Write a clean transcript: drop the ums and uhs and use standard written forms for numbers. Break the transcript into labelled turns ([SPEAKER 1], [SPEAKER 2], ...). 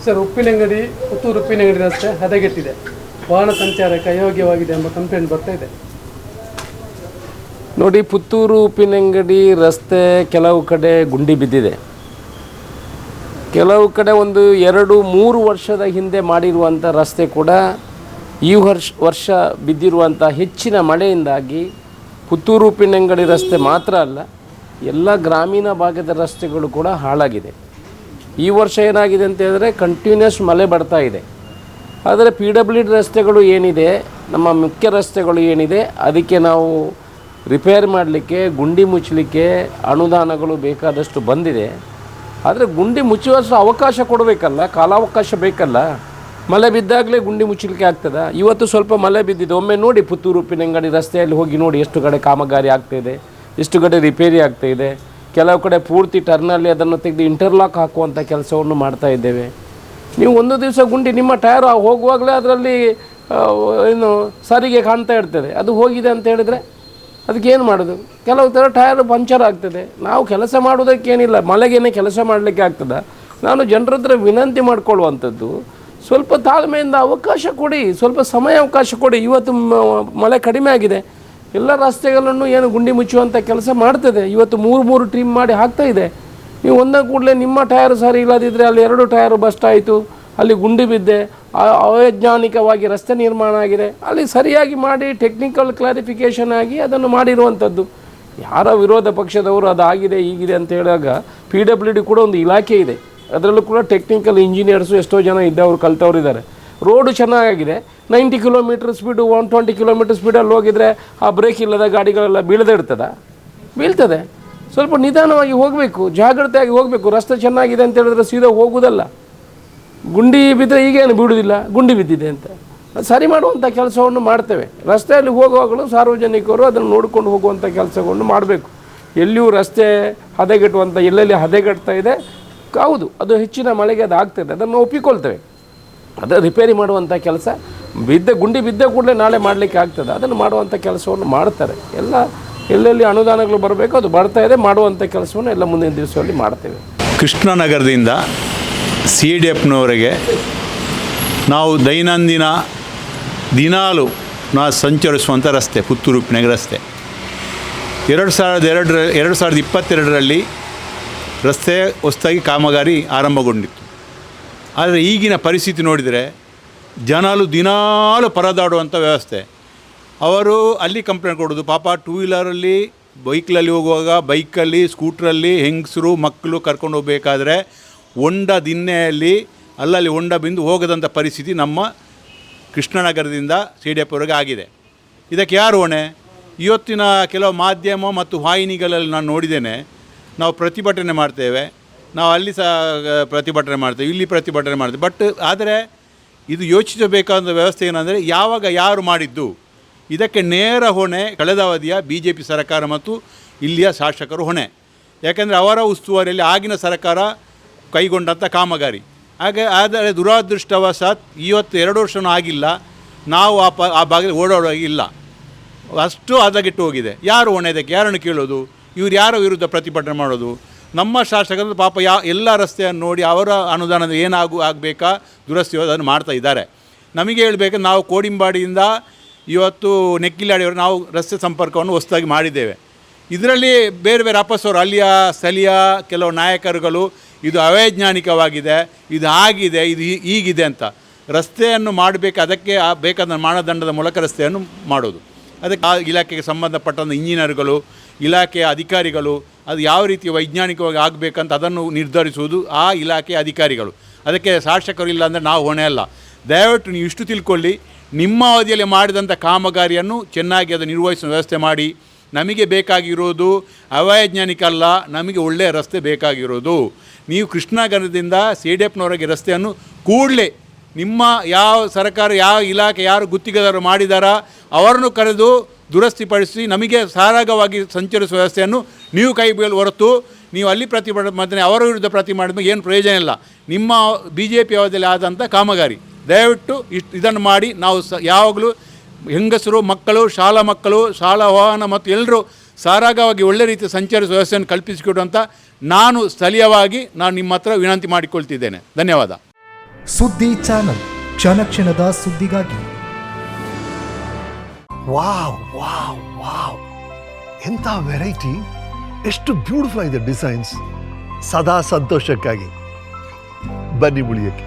[SPEAKER 1] Sir, Uppinangady Puttur Uppinangady ರಸ್ತೆ ಹದಗೆಟ್ಟಿದೆ, ವಾಹನ ಸಂಚಾರಕ್ಕೆ ಅಯೋಗ್ಯವಾಗಿದೆ ಎಂಬ ಕಂಪ್ಲೇಂಟ್ ಬರ್ತಾ ಇದೆ.
[SPEAKER 2] ನೋಡಿ, ಪುತ್ತೂರು ಉಪ್ಪಿನಂಗಡಿ ರಸ್ತೆ ಕೆಲವು ಕಡೆ ಗುಂಡಿ ಬಿದ್ದಿದೆ. ಕೆಲವು ಕಡೆ ಒಂದು 2-3 ವರ್ಷದ ಹಿಂದೆ ಮಾಡಿರುವಂಥ ರಸ್ತೆ ಕೂಡ ಈ ವರ್ಷ ಬಿದ್ದಿರುವಂಥ ಹೆಚ್ಚಿನ ಮಳೆಯಿಂದಾಗಿ ಪುತ್ತೂರು ಉಪ್ಪಿನಂಗಡಿ ರಸ್ತೆ ಮಾತ್ರ ಅಲ್ಲ, ಎಲ್ಲ ಗ್ರಾಮೀಣ ಭಾಗದ ರಸ್ತೆಗಳು ಕೂಡ ಹಾಳಾಗಿದೆ. ಈ ವರ್ಷ ಏನಾಗಿದೆ ಅಂತ ಹೇಳಿದ್ರೆ ಕಂಟಿನ್ಯೂಸ್ ಮಳೆ ಬರ್ತಾ ಇದೆ. ಆದರೆ PWD ರಸ್ತೆಗಳು ಏನಿದೆ, ನಮ್ಮ ಮುಖ್ಯ ರಸ್ತೆಗಳು ಏನಿದೆ, ಅದಕ್ಕೆ ನಾವು ರಿಪೇರ್ ಮಾಡಲಿಕ್ಕೆ, ಗುಂಡಿ ಮುಚ್ಚಲಿಕ್ಕೆ ಅನುದಾನಗಳು ಬೇಕಾದಷ್ಟು ಬಂದಿದೆ. ಆದರೆ ಗುಂಡಿ ಮುಚ್ಚುವಷ್ಟು ಅವಕಾಶ ಕೊಡಬೇಕಲ್ಲ, ಕಾಲಾವಕಾಶ ಬೇಕಲ್ಲ. ಮಳೆ ಬಿದ್ದಾಗಲೇ ಗುಂಡಿ ಮುಚ್ಚಲಿಕ್ಕೆ ಆಗ್ತದೆ. ಇವತ್ತು ಸ್ವಲ್ಪ ಮಳೆ ಬಿದ್ದಿದೆ, ಒಮ್ಮೆ ನೋಡಿ ಪುತ್ತೂರು ಉಪ್ಪಿನಂಗಡಿ ರಸ್ತೆಯಲ್ಲಿ ಹೋಗಿ ನೋಡಿ ಎಷ್ಟು ಕಡೆ ಕಾಮಗಾರಿ ಆಗ್ತಾಯಿದೆ, ಎಷ್ಟು ಕಡೆ ರಿಪೇರಿ ಆಗ್ತಾಯಿದೆ. ಕೆಲವು ಕಡೆ ಪೂರ್ತಿ ಟರ್ನಲ್ಲಿ ಅದನ್ನು ತೆಗೆದು ಇಂಟರ್ಲಾಕ್ ಹಾಕುವಂಥ ಕೆಲಸವನ್ನು ಮಾಡ್ತಾ ಇದ್ದೇವೆ. ನೀವು ಒಂದು ದಿವಸ ಗುಂಡಿ ನಿಮ್ಮ ಟಯರ್ ಹೋಗುವಾಗಲೇ ಅದರಲ್ಲಿ ಏನು ಸಾರಿಗೆ ಕಾಣ್ತಾ ಇರ್ತದೆ, ಅದು ಹೋಗಿದೆ ಅಂತ ಹೇಳಿದರೆ ಅದಕ್ಕೇನು ಮಾಡೋದು? ಕೆಲವು ಥರ ಟಯರ್ ಪಂಚರ್ ಆಗ್ತದೆ. ನಾವು ಕೆಲಸ ಮಾಡೋದಕ್ಕೇನಿಲ್ಲ, ಮಳೆಗೇನೆ ಕೆಲಸ ಮಾಡಲಿಕ್ಕೆ ಆಗ್ತದೆ. ನಾನು ಜನರ ಹತ್ರ ವಿನಂತಿ ಮಾಡಿಕೊಳ್ಳುವಂಥದ್ದು, ಸ್ವಲ್ಪ ತಾಳ್ಮೆಯಿಂದ ಅವಕಾಶ ಕೊಡಿ, ಸ್ವಲ್ಪ ಸಮಯ ಅವಕಾಶ ಕೊಡಿ. ಇವತ್ತು ಮಳೆ ಕಡಿಮೆ ಆಗಿದೆ, ಎಲ್ಲ ರಸ್ತೆಗಳನ್ನು ಏನು ಗುಂಡಿ ಮುಚ್ಚುವಂಥ ಕೆಲಸ ಮಾಡ್ತದೆ. ಇವತ್ತು 3 ಟ್ರಿಮ್ ಮಾಡಿ ಹಾಕ್ತಾಯಿದೆ. ನೀವು ಒಂದೇ ಕೂಡಲೇ ನಿಮ್ಮ ಟಯರ್ ಸರಿ ಇಲ್ಲದಿದ್ದರೆ ಅಲ್ಲಿ 2 ಟಯರ್ ಬಸ್ಟ್ ಆಯಿತು, ಅಲ್ಲಿ ಗುಂಡಿ ಬಿದ್ದೆ, ಅವೈಜ್ಞಾನಿಕವಾಗಿ ರಸ್ತೆ ನಿರ್ಮಾಣ ಆಗಿದೆ. ಅಲ್ಲಿ ಸರಿಯಾಗಿ ಮಾಡಿ ಟೆಕ್ನಿಕಲ್ ಕ್ಲಾರಿಫಿಕೇಷನ್ ಆಗಿ ಅದನ್ನು ಮಾಡಿರುವಂಥದ್ದು. ಯಾರ ವಿರೋಧ ಪಕ್ಷದವರು ಅದಾಗಿದೆ ಹೀಗಿದೆ ಅಂತ ಹೇಳಿದಾಗ PWD ಕೂಡ ಒಂದು ಇಲಾಖೆ ಇದೆ, ಅದರಲ್ಲೂ ಕೂಡ ಟೆಕ್ನಿಕಲ್ ಇಂಜಿನಿಯರ್ಸು ಎಷ್ಟೋ ಜನ ಇದ್ದವರು ಕಲ್ತವ್ರು ಇದ್ದಾರೆ. ರೋಡು ಚೆನ್ನಾಗಿದೆ, 90 ಕಿಲೋಮೀಟ್ರ್ ಸ್ಪೀಡು 120 ಕಿಲೋಮೀಟ್ರ್ ಸ್ಪೀಡಲ್ಲಿ ಹೋಗಿದರೆ ಆ ಬ್ರೇಕ್ ಇಲ್ಲದ ಗಾಡಿಗಳೆಲ್ಲ ಬೀಳ್ತದೆ. ಸ್ವಲ್ಪ ನಿಧಾನವಾಗಿ ಹೋಗಬೇಕು, ಜಾಗ್ರತೆಯಾಗಿ ಹೋಗಬೇಕು. ರಸ್ತೆ ಚೆನ್ನಾಗಿದೆ ಅಂತ ಹೇಳಿದ್ರೆ ಸೀದಾ ಹೋಗೋದಲ್ಲ. ಗುಂಡಿ ಬಿದ್ದರೆ ಈಗೇನು ಬಿಡುವುದಿಲ್ಲ, ಗುಂಡಿ ಬಿದ್ದಿದೆ ಅಂತ ಸರಿ ಮಾಡುವಂಥ ಕೆಲಸವನ್ನು ಮಾಡ್ತೇವೆ. ರಸ್ತೆಯಲ್ಲಿ ಹೋಗುವಾಗಲೂ ಸಾರ್ವಜನಿಕರು ಅದನ್ನು ನೋಡಿಕೊಂಡು ಹೋಗುವಂಥ ಕೆಲಸವನ್ನು ಮಾಡಬೇಕು. ಎಲ್ಲಿಯೂ ರಸ್ತೆ ಹದಗೆಟ್ಟುವಂಥ, ಎಲ್ಲೆಲ್ಲಿ ಹದಗೆಡ್ತಾ ಇದೆ, ಹೌದು ಅದು ಹೆಚ್ಚಿನ ಮಳೆಗೆ ಅದು ಆಗ್ತದೆ, ಅದನ್ನು ಒಪ್ಪಿಕೊಳ್ತೇವೆ. ಅದು ರಿಪೇರಿ ಮಾಡುವಂಥ ಕೆಲಸ ಗುಂಡಿ ಬಿದ್ದ ಕೂಡಲೇ ನಾಳೆ ಮಾಡಲಿಕ್ಕೆ ಆಗ್ತದೆ, ಅದನ್ನು ಮಾಡುವಂಥ ಕೆಲಸವನ್ನು ಮಾಡ್ತಾರೆ. ಎಲ್ಲೆಲ್ಲಿ ಅನುದಾನಗಳು ಬರಬೇಕು ಅದು ಬರ್ತಾ ಇದೆ, ಮಾಡುವಂಥ ಕೆಲಸವನ್ನು ಎಲ್ಲ ಮುಂದಿನ ದಿವಸದಲ್ಲಿ ಮಾಡ್ತೇವೆ.
[SPEAKER 3] ಕೃಷ್ಣನಗರದಿಂದ CDFನವರೆಗೆ ನಾವು ದಿನಾಲು ನಾವು ಸಂಚರಿಸುವಂಥ ರಸ್ತೆ ಪುತ್ತೂರು ಉಪ್ಪಿನಂಗಡಿ ರಸ್ತೆ. 2022ರಲ್ಲಿ ರಸ್ತೆ ಹೊಸದಾಗಿ ಕಾಮಗಾರಿ ಆರಂಭಗೊಂಡಿತ್ತು. ಆದರೆ ಈಗಿನ ಪರಿಸ್ಥಿತಿ ನೋಡಿದರೆ ದಿನಾಲು ಪರದಾಡುವಂಥ ವ್ಯವಸ್ಥೆ. ಅವರು ಅಲ್ಲಿ ಕಂಪ್ಲೇಂಟ್ ಕೊಡೋದು, ಪಾಪ 2 ವೀಲರಲ್ಲಿ ಬೈಕ್ನಲ್ಲಿ ಹೋಗುವಾಗ, ಬೈಕಲ್ಲಿ ಸ್ಕೂಟ್ರಲ್ಲಿ ಹೆಂಗಸರು ಮಕ್ಕಳು ಕರ್ಕೊಂಡು ಹೋಗಬೇಕಾದ್ರೆ ಹೊಂಡ ದಿನ್ನೆಯಲ್ಲಿ ಅಲ್ಲಲ್ಲಿ ಹೊಂಡ ಬಿಂದು ಹೋಗದಂಥ ಪರಿಸ್ಥಿತಿ ನಮ್ಮ ಕೃಷ್ಣನಗರದಿಂದ CDFವರೆಗೆ ಆಗಿದೆ. ಇದಕ್ಕೆ ಯಾರು ಹೊಣೆ? ಇವತ್ತಿನ ಕೆಲವು ಮಾಧ್ಯಮ ಮತ್ತು ವಾಹಿನಿಗಳಲ್ಲಿ ನಾನು ನೋಡಿದ್ದೇನೆ, ನಾವು ಪ್ರತಿಭಟನೆ ಮಾಡ್ತೇವೆ, ನಾವು ಅಲ್ಲಿ ಸಹ ಪ್ರತಿಭಟನೆ ಮಾಡ್ತೇವೆ, ಇಲ್ಲಿ ಪ್ರತಿಭಟನೆ ಮಾಡ್ತೇವೆ. ಬಟ್ ಆದರೆ ಇದು ಯೋಚಿಸಬೇಕಾದ ವ್ಯವಸ್ಥೆ ಏನಂದರೆ, ಯಾವಾಗ ಯಾರು ಮಾಡಿದ್ದು, ಇದಕ್ಕೆ ನೇರ ಹೊಣೆ ಕಳೆದ ಅವಧಿಯ BJP ಸರ್ಕಾರ ಮತ್ತು ಇಲ್ಲಿಯ ಶಾಸಕರು ಹೊಣೆ. ಯಾಕೆಂದರೆ ಅವರ ಉಸ್ತುವಾರಿಯಲ್ಲಿ ಆಗಿನ ಸರ್ಕಾರ ಕೈಗೊಂಡಂಥ ಕಾಮಗಾರಿ. ಆದರೆ ದುರಾದೃಷ್ಟವಶಾತ್ ಇವತ್ತು 2 ವರ್ಷವೂ ಆಗಿಲ್ಲ, ನಾವು ಆ ಭಾಗದಲ್ಲಿ ಓಡಾಡೋಗಿಲ್ಲ, ಅಷ್ಟು ಹದಗೆಟ್ಟು ಹೋಗಿದೆ. ಯಾರು ಹೊಣೆ? ಇದಕ್ಕೆ ಯಾರನ್ನು ಕೇಳೋದು? ಇವ್ರು ಯಾರ ವಿರುದ್ಧ ಪ್ರತಿಭಟನೆ ಮಾಡೋದು? ನಮ್ಮ ಶಾಸಕರು ಪಾಪ ಎಲ್ಲ ರಸ್ತೆಯನ್ನು ನೋಡಿ ಅವರ ಅನುದಾನದ ಆಗಬೇಕಾ ದುರಸ್ತಿ ಅದನ್ನು ಮಾಡ್ತಾ ಇದ್ದಾರೆ. ನಮಗೆ ಹೇಳಬೇಕು, ನಾವು ಕೋಡಿಂಬಾಡಿಯಿಂದ ಇವತ್ತು ನೆಕ್ಕಿಲಾಡಿಯವರು ನಾವು ರಸ್ತೆ ಸಂಪರ್ಕವನ್ನು ಹೊಸದಾಗಿ ಮಾಡಿದ್ದೇವೆ. ಇದರಲ್ಲಿ ಬೇರೆ ಬೇರೆ ಅಪಸ್ವರು, ಅಲ್ಲಿಯ ಸ್ಥಳೀಯ ಕೆಲವು ನಾಯಕರುಗಳು ಇದು ಅವೈಜ್ಞಾನಿಕವಾಗಿದೆ, ಇದು ಆಗಿದೆ, ಇದು ಹೀಗಿದೆ ಅಂತ ರಸ್ತೆಯನ್ನು ಮಾಡಬೇಕು. ಅದಕ್ಕೆ ಬೇಕಾದ ಮಾನದಂಡದ ಮೂಲಕ ರಸ್ತೆಯನ್ನು ಮಾಡೋದು. ಅದಕ್ಕೆ ಆ ಇಲಾಖೆಗೆ ಸಂಬಂಧಪಟ್ಟಂಥ ಇಂಜಿನಿಯರ್ಗಳು, ಇಲಾಖೆಯ ಅಧಿಕಾರಿಗಳು ಅದು ಯಾವ ರೀತಿ ವೈಜ್ಞಾನಿಕವಾಗಿ ಆಗಬೇಕಂತ ಅದನ್ನು ನಿರ್ಧರಿಸುವುದು ಆ ಇಲಾಖೆಯ ಅಧಿಕಾರಿಗಳು. ಅದಕ್ಕೆ ಶಾಸಕರು ಇಲ್ಲ ಅಂದರೆ ನಾವು ಹೊಣೆ ಅಲ್ಲ. ದಯವಿಟ್ಟು ನೀವು ಇಷ್ಟು ತಿಳ್ಕೊಳ್ಳಿ, ನಿಮ್ಮ ಅವಧಿಯಲ್ಲಿ ಮಾಡಿದಂಥ ಕಾಮಗಾರಿಯನ್ನು ಚೆನ್ನಾಗಿ ಅದು ನಿರ್ವಹಿಸುವ ವ್ಯವಸ್ಥೆ ಮಾಡಿ. ನಮಗೆ ಬೇಕಾಗಿರೋದು ಅವೈಜ್ಞಾನಿಕ ಅಲ್ಲ, ನಮಗೆ ಒಳ್ಳೆಯ ರಸ್ತೆ ಬೇಕಾಗಿರೋದು. ನೀವು ಕೃಷ್ಣನಗರದಿಂದ CDFನವರೆಗೆ ರಸ್ತೆಯನ್ನು ಕೂಡಲೇ ನಿಮ್ಮ ಯಾವ ಸರ್ಕಾರ, ಯಾವ ಇಲಾಖೆ, ಯಾರು ಗುತ್ತಿಗೆದಾರರು ಮಾಡಿದಾರ ಅವರನ್ನು ಕರೆದು ದುರಸ್ತಿಪಡಿಸಿ ನಮಗೆ ಸರಾಗವಾಗಿ ಸಂಚರಿಸುವ ವ್ಯವಸ್ಥೆಯನ್ನು ನೀವು ಕೈಬಿಡಲು ಹೊರತು ನೀವು ಅಲ್ಲಿ ಪ್ರತಿಭಟನೆ ಅವರ ವಿರುದ್ಧ ಪ್ರತಿಭಟನೆ ಏನು ಪ್ರಯೋಜನ ಇಲ್ಲ. ನಿಮ್ಮ BJP ಅವಧಿಯಲ್ಲಿ ಆದಂಥ ಕಾಮಗಾರಿ ದಯವಿಟ್ಟು ಇದನ್ನು ಮಾಡಿ. ನಾವು ಯಾವಾಗಲೂ ಹೆಂಗಸರು, ಮಕ್ಕಳು, ಶಾಲಾ ವಾಹನ ಮತ್ತು ಎಲ್ಲರೂ ಸರಾಗವಾಗಿ ಒಳ್ಳೆ ರೀತಿಯ ಸಂಚರಿಸುವ ವ್ಯವಸ್ಥೆಯನ್ನು ಕಲ್ಪಿಸಿಕೊಡುವಂಥ ನಾನು ಸ್ಥಳೀಯವಾಗಿ ನಿಮ್ಮ ಹತ್ರ ವಿನಂತಿ ಮಾಡಿಕೊಳ್ತಿದ್ದೇನೆ. ಧನ್ಯವಾದ.
[SPEAKER 4] ಸುದ್ದಿ ಚಾನಲ್, ಕ್ಷಣ ಕ್ಷಣದ ಸುದ್ದಿಗಾಗಿ.
[SPEAKER 5] ವಾವ್ ವಾವ್ ವಾವ್, ಎಂಥ ವೆರೈಟಿ, ಎಷ್ಟು ಬ್ಯೂಟಿಫುಲ್ ಆಗಿದೆ ಡಿಸೈನ್ಸ್. ಸದಾ ಸಂತೋಷಕ್ಕಾಗಿ ಬನ್ನಿ ಉಳಿಯಕ್ಕೆ.